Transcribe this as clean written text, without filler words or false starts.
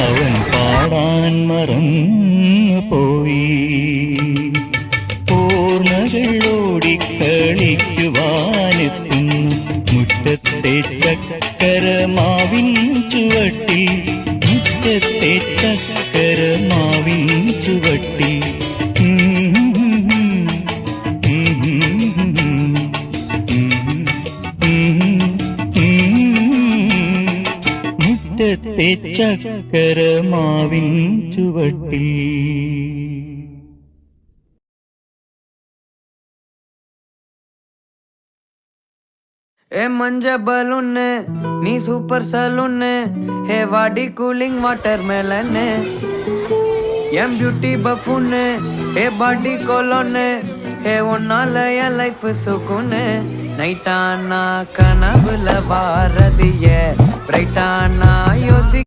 അവൻ പാടാൻ മറന്നു പോയി. ഓർമ്മകൾ ഓടിക്കളിക്കുവാനെത്തുന്നു മുറ്റത്തെ ചക്കരമാവിൻ ചുവട്ടിൽ, മുറ്റത്തെ ചക്കരമാവിൻ ചുവട്ടിൽ. മുറ്റത്തെ ചക്കരമാവിൻ ചുവട്ടിൽ. ए मंज बलून नी सुपर सलून हे वाडी कूलिंग वाटरमेलन एम ब्यूटी बफून हे बॉडी कोलोन हे उन्नालय लाइफ सुकून नैटाना कनवुल वारदिये ब्ரைட்டானா யோசி